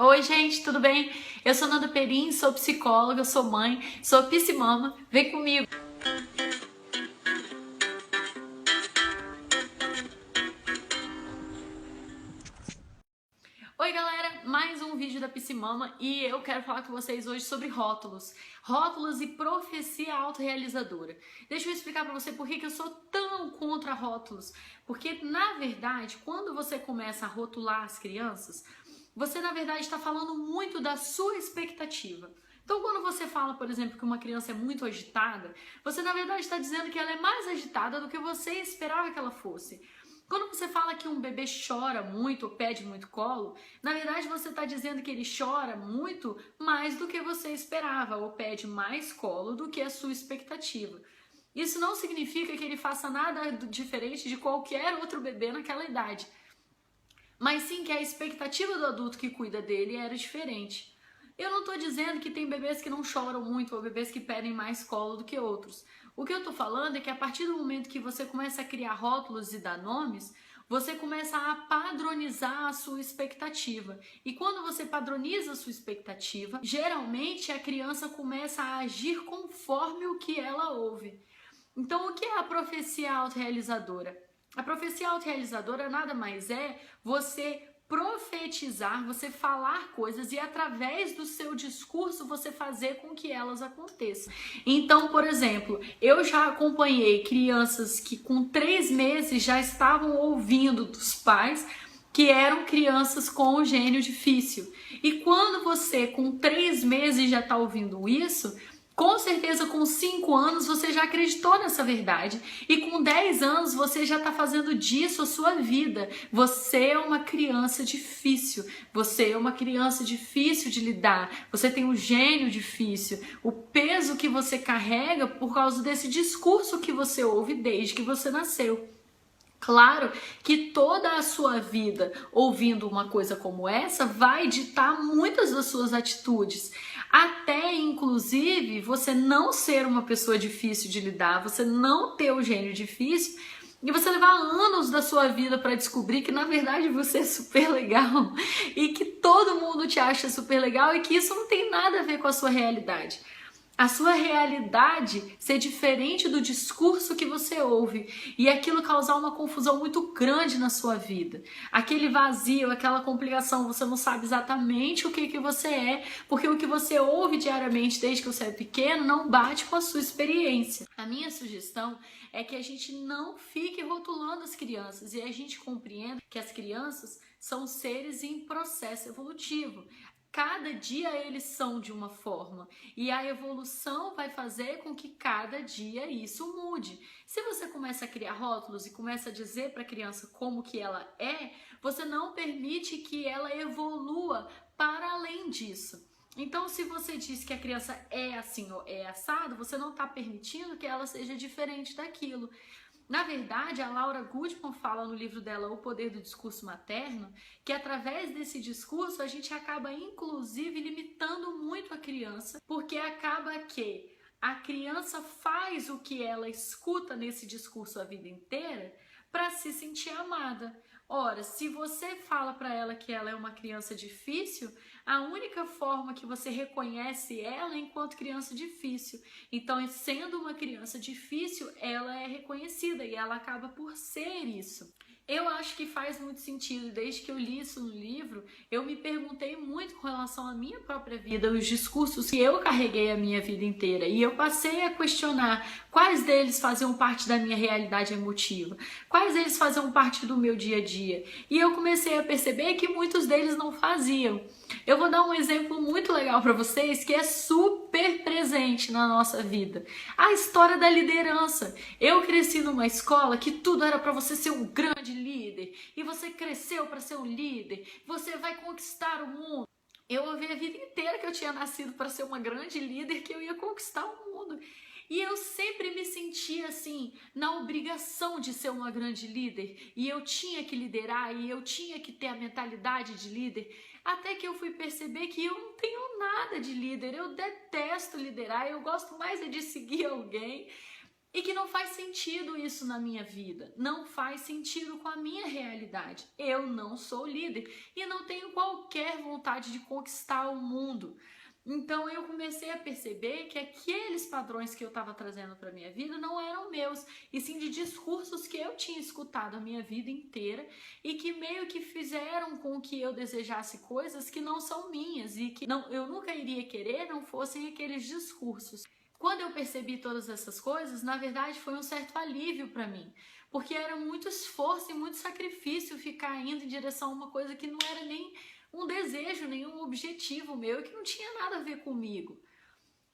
Oi, gente, tudo bem? Eu sou Nanda Perim, sou psicóloga, sou mãe, sou psimama. Vem comigo. Oi, galera, mais um vídeo da Psimama e eu quero falar com vocês hoje sobre rótulos. Rótulos e profecia autorrealizadora. Deixa eu explicar pra você por que eu sou tão contra rótulos. Porque, na verdade, quando você começa a rotular as crianças, você, na verdade, está falando muito da sua expectativa. Então, quando você fala, por exemplo, que uma criança é muito agitada, você, na verdade, está dizendo que ela é mais agitada do que você esperava que ela fosse. Quando você fala que um bebê chora muito ou pede muito colo, na verdade você está dizendo que ele chora muito mais do que você esperava ou pede mais colo do que a sua expectativa. Isso não significa que ele faça nada diferente de qualquer outro bebê naquela idade, mas sim que a expectativa do adulto que cuida dele era diferente. Eu não estou dizendo que tem bebês que não choram muito ou bebês que pedem mais colo do que outros. O que eu estou falando é que a partir do momento que você começa a criar rótulos e dar nomes, você começa a padronizar a sua expectativa. E quando você padroniza a sua expectativa, geralmente a criança começa a agir conforme o que ela ouve. Então, o que é a profecia autorrealizadora? A profecia autorrealizadora nada mais é você profetizar, você falar coisas e através do seu discurso você fazer com que elas aconteçam. Então, por exemplo, eu já acompanhei crianças que com 3 meses já estavam ouvindo dos pais que eram crianças com o gênio difícil. E quando você com 3 meses já está ouvindo isso, com certeza, com 5 anos, você já acreditou nessa verdade. E com 10 anos, você já está fazendo disso a sua vida. Você é uma criança difícil. Você é uma criança difícil de lidar. Você tem um gênio difícil. O peso que você carrega por causa desse discurso que você ouve desde que você nasceu. Claro que toda a sua vida ouvindo uma coisa como essa vai ditar muitas das suas atitudes, até inclusive você não ser uma pessoa difícil de lidar, você não ter o gênio difícil e você levar anos da sua vida para descobrir que na verdade você é super legal e que todo mundo te acha super legal e que isso não tem nada a ver com a sua realidade. A sua realidade ser diferente do discurso que você ouve e aquilo causar uma confusão muito grande na sua vida. Aquele vazio, aquela complicação, você não sabe exatamente o que você é, porque o que você ouve diariamente desde que você é pequeno não bate com a sua experiência. A minha sugestão é que a gente não fique rotulando as crianças e a gente compreenda que as crianças são seres em processo evolutivo. Cada dia eles são de uma forma e a evolução vai fazer com que cada dia isso mude. Se você começa a criar rótulos e começa a dizer para a criança como que ela é, você não permite que ela evolua para além disso. Então, se você diz que a criança é assim ou é assado, você não está permitindo que ela seja diferente daquilo. Na verdade, a Laura Goodman fala no livro dela O Poder do Discurso Materno, que através desse discurso a gente acaba inclusive limitando muito a criança, porque acaba que a criança faz o que ela escuta nesse discurso a vida inteira para se sentir amada. Ora, se você fala para ela que ela é uma criança difícil, a única forma que você reconhece ela é enquanto criança difícil. Então, sendo uma criança difícil, ela é reconhecida e ela acaba por ser isso. Eu acho que faz muito sentido. Desde que eu li isso no livro, eu me perguntei muito com relação à minha própria vida, os discursos que eu carreguei a minha vida inteira. E eu passei a questionar quais deles faziam parte da minha realidade emotiva, quais deles faziam parte do meu dia a dia. E eu comecei a perceber que muitos deles não faziam. Eu vou dar um exemplo muito legal para vocês que é super presente na nossa vida. A história da liderança. Eu cresci numa escola que tudo era para você ser um grande líder e você cresceu para ser um líder, você vai conquistar o mundo. Eu ouvi a vida inteira que eu tinha nascido para ser uma grande líder, que eu ia conquistar o mundo. E eu sempre me sentia assim, na obrigação de ser uma grande líder. E eu tinha que liderar, e eu tinha que ter a mentalidade de líder. Até que eu fui perceber que eu não tenho nada de líder. Eu detesto liderar, eu gosto mais é de seguir alguém. e que não faz sentido isso na minha vida, não faz sentido com a minha realidade. Eu não sou líder e não tenho qualquer vontade de conquistar o mundo. Então eu comecei a perceber que aqueles padrões que eu estava trazendo para minha vida não eram meus, e sim de discursos que eu tinha escutado a minha vida inteira e que meio que fizeram com que eu desejasse coisas que não são minhas e que eu nunca iria querer não fossem aqueles discursos. Quando eu percebi todas essas coisas, na verdade foi um certo alívio para mim, porque era muito esforço e muito sacrifício ficar indo em direção a uma coisa que não era nem um desejo, nenhum objetivo meu, que não tinha nada a ver comigo.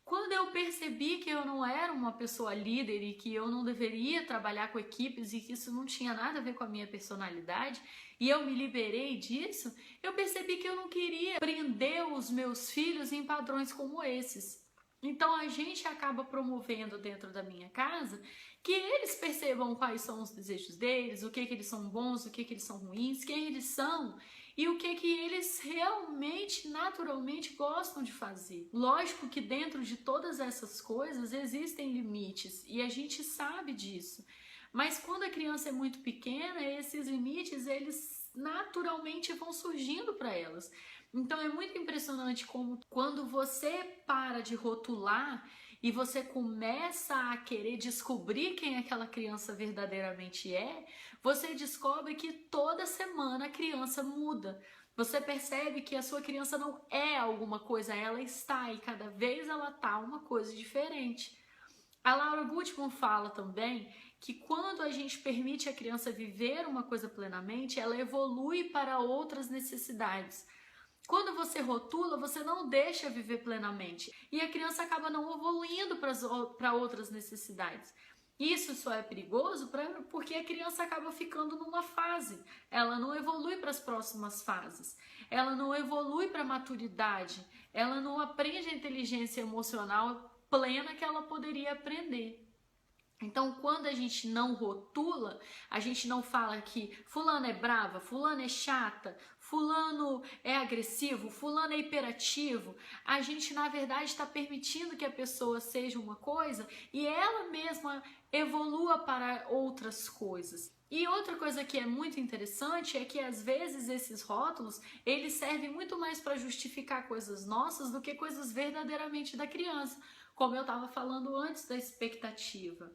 Quando eu percebi que eu não era uma pessoa líder e que eu não deveria trabalhar com equipes e que isso não tinha nada a ver com a minha personalidade, e eu me liberei disso, eu percebi que eu não queria prender os meus filhos em padrões como esses. Então a gente acaba promovendo dentro da minha casa que eles percebam quais são os desejos deles, o que eles são bons, o que eles são ruins, quem eles são e o que eles realmente, naturalmente gostam de fazer. Lógico que dentro de todas essas coisas existem limites e a gente sabe disso. Mas quando a criança é muito pequena, esses limites, eles naturalmente vão surgindo para elas. Então é muito impressionante como quando você para de rotular e você começa a querer descobrir quem aquela criança verdadeiramente é, você descobre que toda semana a criança muda. Você percebe que a sua criança não é alguma coisa, ela está e cada vez ela está uma coisa diferente. A Laura Gutman fala também que quando a gente permite a criança viver uma coisa plenamente, ela evolui para outras necessidades. Quando você rotula, você não deixa viver plenamente e a criança acaba não evoluindo para outras necessidades. Isso só é perigoso porque a criança acaba ficando numa fase, ela não evolui para as próximas fases, ela não evolui para a maturidade, ela não aprende a inteligência emocional plena que ela poderia aprender. Então, quando a gente não rotula, a gente não fala que fulano é brava, fulano é chata, fulano é agressivo, fulano é hiperativo, a gente na verdade está permitindo que a pessoa seja uma coisa e ela mesma evolua para outras coisas. E outra coisa que é muito interessante é que às vezes esses rótulos, eles servem muito mais para justificar coisas nossas do que coisas verdadeiramente da criança, como eu estava falando antes da expectativa.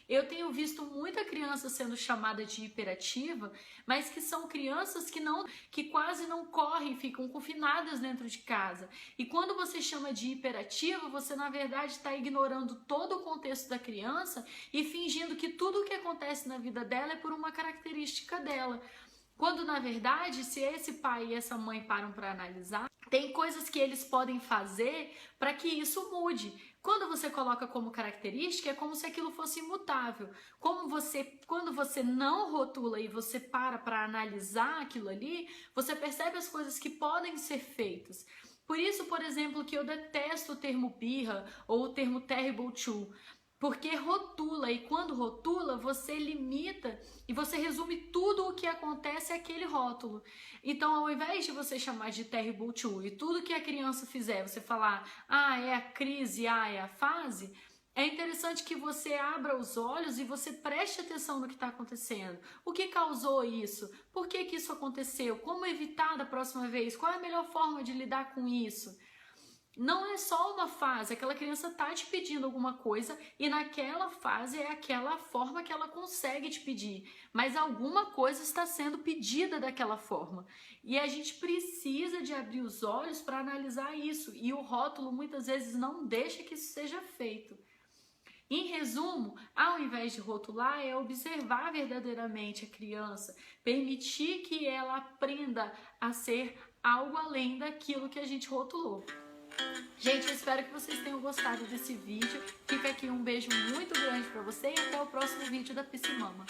Eu tenho visto muita criança sendo chamada de hiperativa, mas que são crianças que quase não correm, ficam confinadas dentro de casa. E quando você chama de hiperativa, você na verdade está ignorando todo o contexto da criança e fingindo que tudo o que acontece na vida dela é por uma característica dela. Quando na verdade, se esse pai e essa mãe param para analisar, tem coisas que eles podem fazer para que isso mude. Quando você coloca como característica, é como se aquilo fosse imutável. Quando você não rotula e você para analisar aquilo ali, você percebe as coisas que podem ser feitas. Por isso, por exemplo, que eu detesto o termo birra ou o termo terrible two. Porque rotula, e quando rotula, você limita e você resume tudo o que acontece àquele rótulo. Então, ao invés de você chamar de terrible two e tudo que a criança fizer, você falar, é a crise, é a fase, é interessante que você abra os olhos e você preste atenção no que está acontecendo. O que causou isso? Por que isso aconteceu? Como evitar da próxima vez? Qual é a melhor forma de lidar com isso? Não é só uma fase, aquela criança está te pedindo alguma coisa e naquela fase é aquela forma que ela consegue te pedir, mas alguma coisa está sendo pedida daquela forma. E a gente precisa de abrir os olhos para analisar isso e o rótulo muitas vezes não deixa que isso seja feito. Em resumo, ao invés de rotular, é observar verdadeiramente a criança, permitir que ela aprenda a ser algo além daquilo que a gente rotulou. Gente, eu espero que vocês tenham gostado desse vídeo. Fica aqui um beijo muito grande pra você e até o próximo vídeo da Psi Mama.